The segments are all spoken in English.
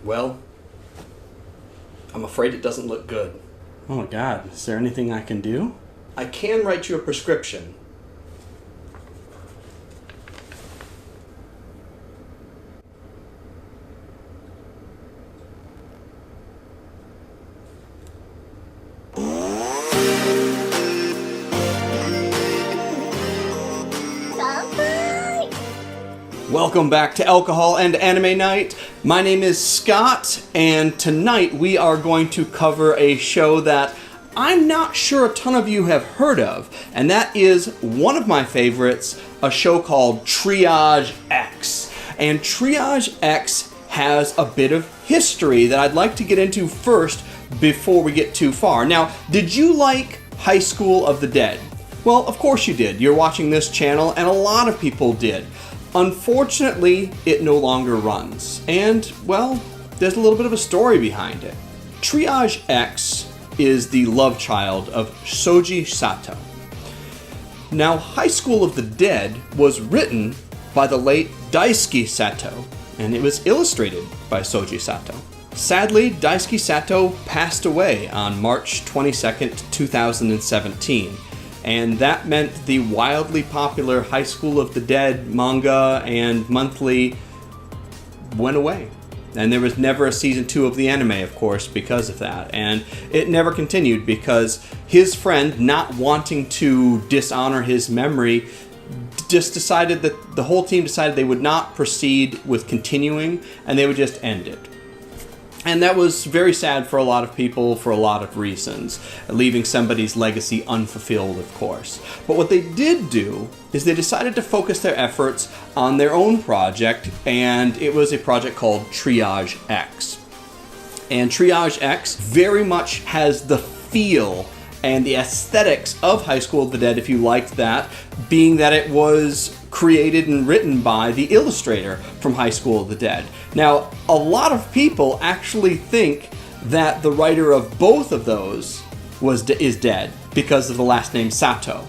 Well, I'm afraid it doesn't look good. Oh my god, is there anything I can do? I can write you a prescription. Welcome back to Alcohol and Anime Night. My name is Scott, and tonight we are going to cover a show that I'm not sure a ton of you have heard of, and that is one of my favorites, a show called Triage X. And Triage X has a bit of history that I'd like to get into first before we get too far. Now, did you like High School of the Dead? Well, of course you did. You're watching this channel, and a lot of people did. Unfortunately, it no longer runs, and, well, there's a little bit of a story behind it. Triage X is the love child of Shoji Sato. Now, High School of the Dead was written by the late Daisuke Sato, and it was illustrated by Shoji Sato. Sadly, Daisuke Sato passed away on March 22nd, 2017. And that meant the wildly popular High School of the Dead manga and monthly went away. And there was never a season 2 of the anime, of course, because of that. And it never continued because his friend, not wanting to dishonor his memory, just decided that the whole team decided they would not proceed with continuing and they would just end it. And that was very sad for a lot of people for a lot of reasons, leaving somebody's legacy unfulfilled, of course. But what they did do is they decided to focus their efforts on their own project, and it was a project called Triage X. And Triage X very much has the feel and the aesthetics of High School of the Dead, if you liked that, being that it was created and written by the illustrator from High School of the Dead. Now, a lot of people actually think that the writer of both of those is dead because of the last name Sato.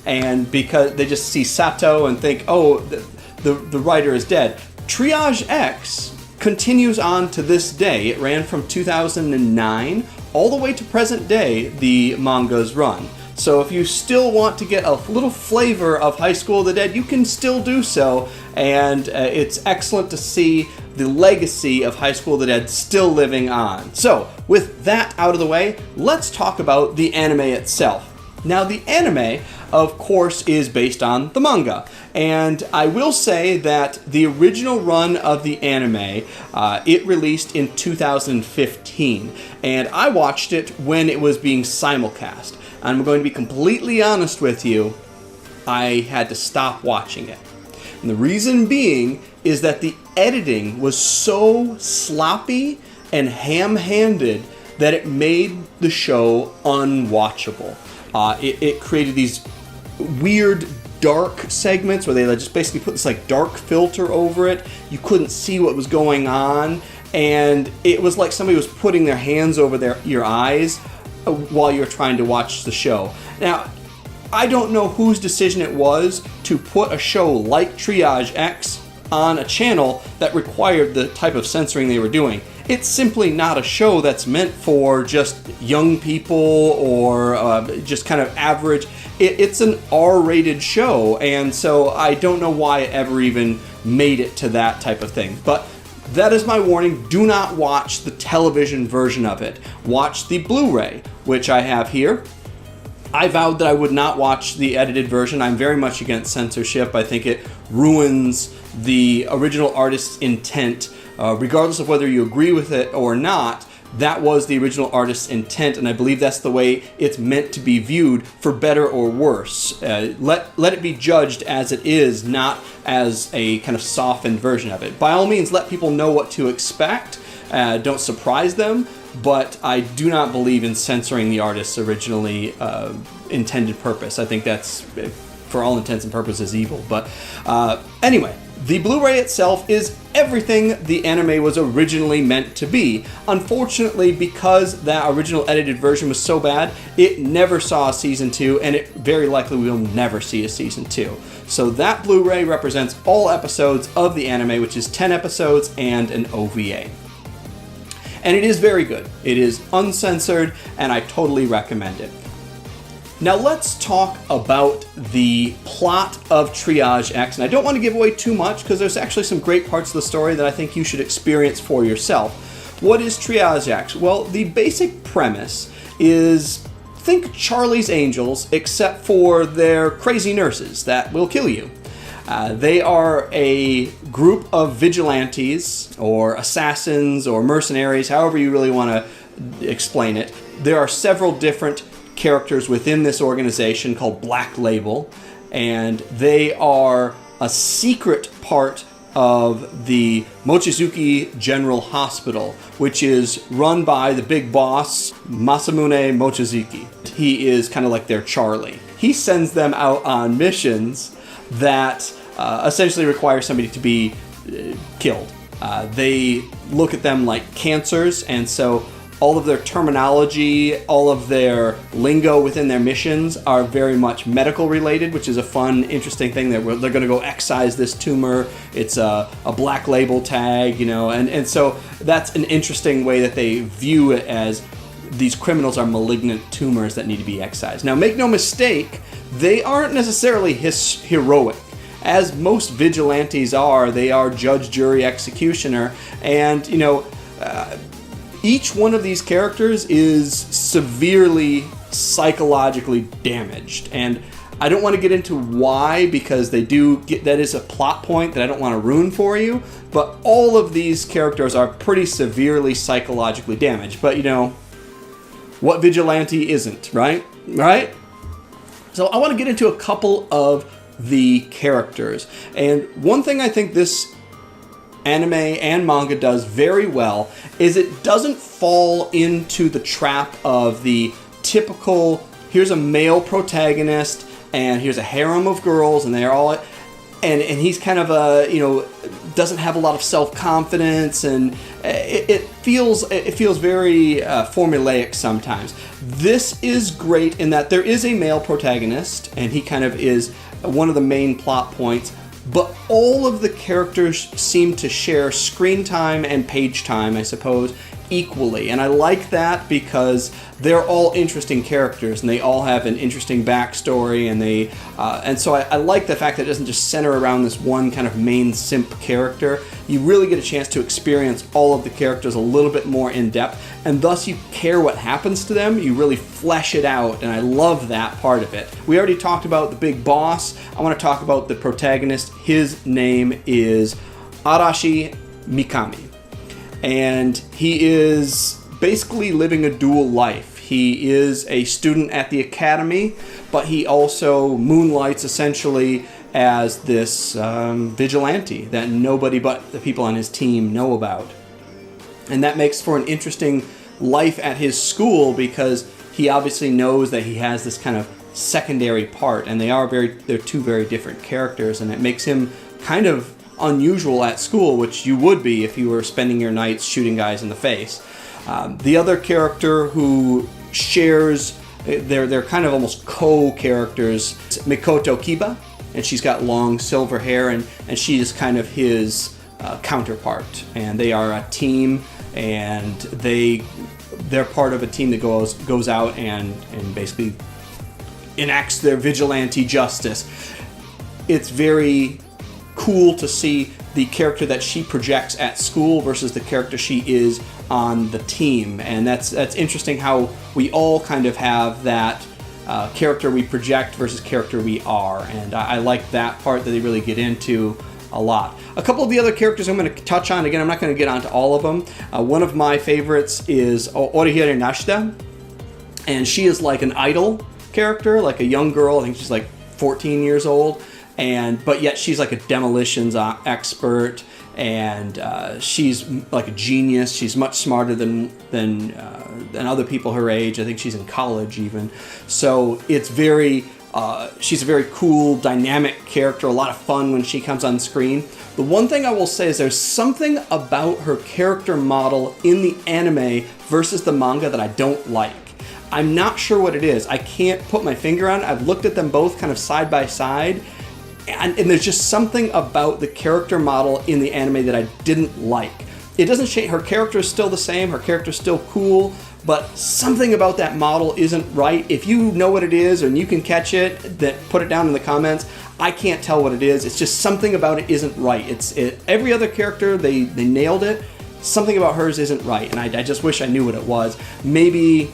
And because they just see Sato and think, oh, the writer is dead. Triage X continues on to this day. It ran from 2009 all the way to present day, the manga's run. So if you still want to get a little flavor of High School of the Dead, you can still do so, and it's excellent to see the legacy of High School of the Dead still living on. So, with that out of the way, let's talk about the anime itself. Now, the anime, of course, is based on the manga, and I will say that the original run of the anime, it released in 2015, and I watched it when it was being simulcast. I'm going to be completely honest with you, I had to stop watching it. And the reason being is that the editing was so sloppy and ham-handed that it made the show unwatchable. It created these weird dark segments where they just basically put this like dark filter over it. You couldn't see what was going on, and it was like somebody was putting their hands over your eyes while you're trying to watch the show. Now, I don't know whose decision it was to put a show like Triage X on a channel that required the type of censoring they were doing. It's simply not a show that's meant for just young people or just kind of average. It's an R-rated show, and so I don't know why it ever even made it to that type of thing. But that is my warning. Do not watch the television version of it. Watch the Blu-ray, which I have here. I vowed that I would not watch the edited version. I'm very much against censorship. I think it ruins the original artist's intent. Regardless of whether you agree with it or not, that was the original artist's intent, and I believe that's the way it's meant to be viewed, for better or worse. Let it be judged as it is, not as a kind of softened version of it. By all means, let people know what to expect. Don't surprise them, but I do not believe in censoring the artist's originally intended purpose. I think that's, for all intents and purposes, evil. But anyway, the Blu-ray itself is everything the anime was originally meant to be. Unfortunately, because that original edited version was so bad, it never saw a season 2, and it very likely will never see a season 2. So that Blu-ray represents all episodes of the anime, which is 10 episodes and an OVA. And it is very good. It is uncensored, and I totally recommend it. Now let's talk about the plot of Triage X. And I don't want to give away too much because there's actually some great parts of the story that I think you should experience for yourself. What is Triage X? Well, the basic premise is, think Charlie's Angels, except for their crazy nurses that will kill you. They are a group of vigilantes or assassins or mercenaries, however you really want to explain it. There are several different characters within this organization called Black Label, and they are a secret part of the Mochizuki General Hospital, which is run by the big boss, Masamune Mochizuki. He is kind of like their Charlie. He sends them out on missions that essentially require somebody to be killed. They look at them like cancers, and so all of their terminology, all of their lingo within their missions are very much medical related, which is a fun, interesting thing. They're going to go excise this tumor. It's a Black Label tag, and so that's an interesting way that they view it, as these criminals are malignant tumors that need to be excised. Now, make no mistake, they aren't necessarily heroic. As most vigilantes are, they are judge, jury, executioner, and each one of these characters is severely psychologically damaged. And I don't want to get into why, because that is a plot point that I don't want to ruin for you, but all of these characters are pretty severely psychologically damaged. But what vigilante isn't, right? Right? So I want to get into a couple of the characters. And one thing I think this anime and manga does very well is it doesn't fall into the trap of the typical, here's a male protagonist and here's a harem of girls and they're all, and he's kind of doesn't have a lot of self-confidence, and it feels very formulaic sometimes. This is great in that there is a male protagonist and he kind of is one of the main plot points, but all of the characters seem to share screen time and page time, I suppose, equally. And I like that because they're all interesting characters and they all have an interesting backstory, and so I like the fact that it doesn't just center around this one kind of main simp character. You really get a chance to experience all of the characters a little bit more in depth, and thus you care what happens to them. You really flesh it out, and I love that part of it. We already talked about the big boss. I want to talk about the protagonist. His name is Arashi Mikami, and he is basically living a dual life. He is a student at the academy, but he also moonlights essentially as this vigilante that nobody but the people on his team know about. And that makes for an interesting life at his school because he obviously knows that he has this kind of secondary part, and they're two very different characters, and it makes him kind of unusual at school, which you would be if you were spending your nights shooting guys in the face. The other character who shares, they're kind of almost co-characters, Mikoto Kiba, and she's got long silver hair, and she is kind of his counterpart, and they are a team, and they're part of a team that goes out and basically enacts their vigilante justice. It's very cool to see the character that she projects at school versus the character she is on the team, and that's interesting how we all kind of have that character we project versus character we are, and I like that part that they really get into a lot. A couple of the other characters I'm going to touch on. Again, I'm not going to get onto all of them. One of my favorites is Orihire Nashida, and she is like an idol character, like a young girl. I think she's like 14 years old, but yet she's like a demolitions expert, and she's like a genius. She's much smarter than other people her age. I think she's in college even. So it's she's a very cool, dynamic character, a lot of fun when she comes on screen. The one thing I will say is there's something about her character model in the anime versus the manga that I don't like. I'm not sure what it is. I can't put my finger on it. I've looked at them both kind of side by side, and there's just something about the character model in the anime that I didn't like. it doesn't change. Her character is still the same. Her character is still cool, but something about that model isn't right. If you know what it is and you can catch it, then put it down in the comments. I can't tell what it is. It's just something about it isn't right. Every other character, they nailed it. Something about hers isn't right, and I just wish I knew what it was. Maybe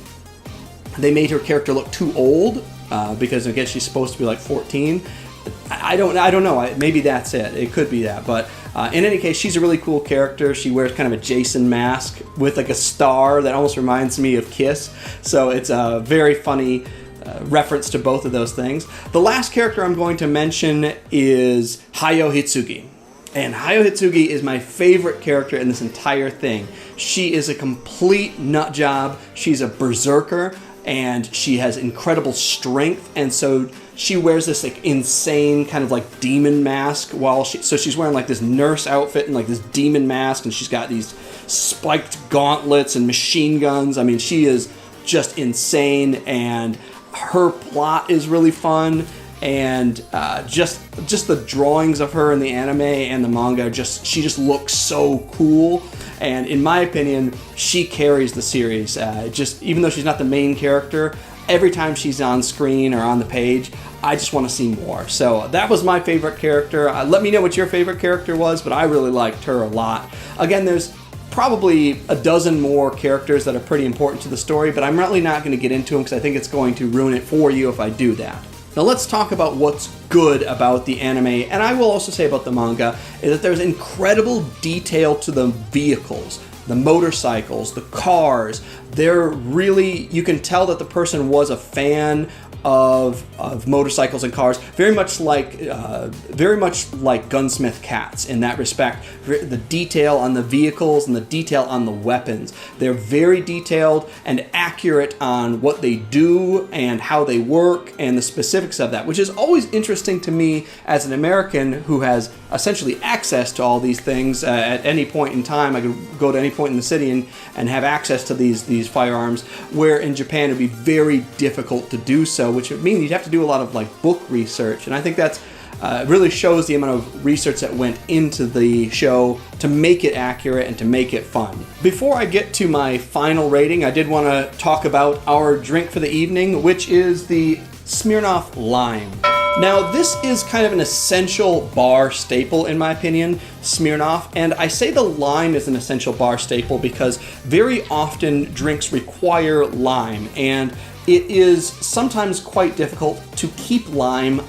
they made her character look too old because I guess she's supposed to be like 14. I don't know. Maybe that's it. It could be that. But in any case, she's a really cool character. She wears kind of a Jason mask with like a star that almost reminds me of Kiss. So it's a very funny reference to both of those things. The last character I'm going to mention is Hayao Hitsugi. And Hayao Hitsugi is my favorite character in this entire thing. She is a complete nut job. She's a berserker, and she has incredible strength, and so she wears this like insane kind of like demon mask so she's wearing like this nurse outfit and like this demon mask, and she's got these spiked gauntlets and machine guns. I mean, she is just insane, and her plot is really fun, and just the drawings of her in the anime and the manga, she just looks so cool. And in my opinion, she carries the series. Even though she's not the main character, every time she's on screen or on the page, I just want to see more. So that was my favorite character. Let me know what your favorite character was, but I really liked her a lot. Again, there's probably a dozen more characters that are pretty important to the story, but I'm really not going to get into them because I think it's going to ruin it for you if I do that. Now let's talk about what's good about the anime, and I will also say about the manga, is that there's incredible detail to the vehicles, the motorcycles, the cars. You can tell that the person was a fan of motorcycles and cars, very much like Gunsmith Cats in that respect. The detail on the vehicles and the detail on the weapons. They're very detailed and accurate on what they do and how they work and the specifics of that, which is always interesting to me as an American who has essentially access to all these things at any point in time. I could go to any point in the city and have access to these firearms, where in Japan it would be very difficult to do so, which would mean you'd have to do a lot of like book research, and I think that's really shows the amount of research that went into the show to make it accurate and to make it fun. Before I get to my final rating, I did want to talk about our drink for the evening, which is the Smirnoff Lime. Now, this is kind of an essential bar staple, in my opinion, Smirnoff, and I say the lime is an essential bar staple because very often drinks require lime, and it is sometimes quite difficult to keep lime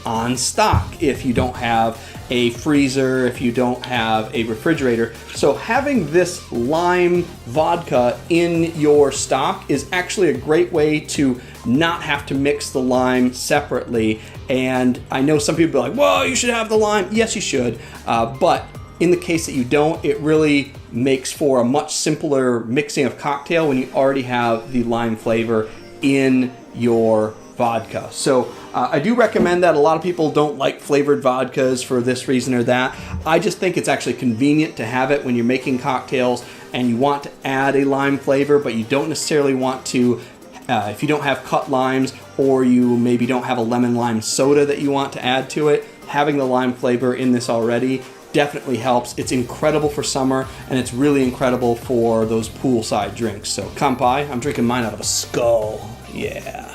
on stock if you don't have a freezer, if you don't have a refrigerator. So having this lime vodka in your stock is actually a great way to not have to mix the lime separately. And I know some people are like, whoa, you should have the lime. Yes, you should. But in the case that you don't, it really makes for a much simpler mixing of cocktail when you already have the lime flavor in your vodka. So I do recommend that. A lot of people don't like flavored vodkas for this reason or that. I just think it's actually convenient to have it when you're making cocktails and you want to add a lime flavor, but you don't necessarily want to, if you don't have cut limes or you maybe don't have a lemon lime soda that you want to add to it, having the lime flavor in this already definitely helps. It's incredible for summer, and it's really incredible for those poolside drinks. So kanpai, I'm drinking mine out of a skull. Yeah.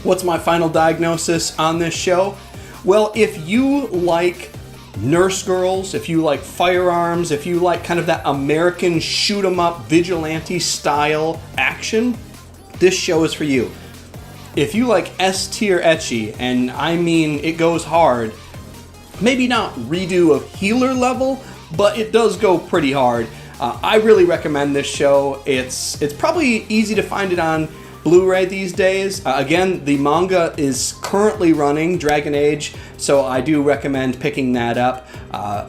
What's my final diagnosis on this show? Well, if you like nurse girls, if you like firearms, if you like kind of that American shoot 'em up vigilante style action, this show is for you. If you like S-tier ecchi, and I mean it goes hard, maybe not redo of healer level, but it does go pretty hard. I really recommend this show. It's probably easy to find it on Blu-ray these days. Again, the manga is currently running, Dragon Age, so I do recommend picking that up.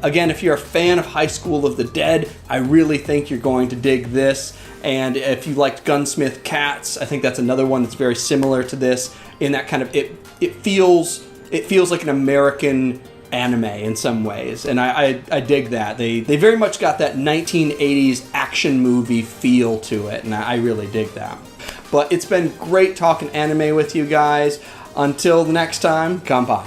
Again, if you're a fan of High School of the Dead, I really think you're going to dig this. And if you liked Gunsmith Cats, I think that's another one that's very similar to this in that kind of, it feels like an American anime in some ways, and I dig that. They very much got that 1980s action movie feel to it, and I really dig that. But it's been great talking anime with you guys. Until the next time, kanpai.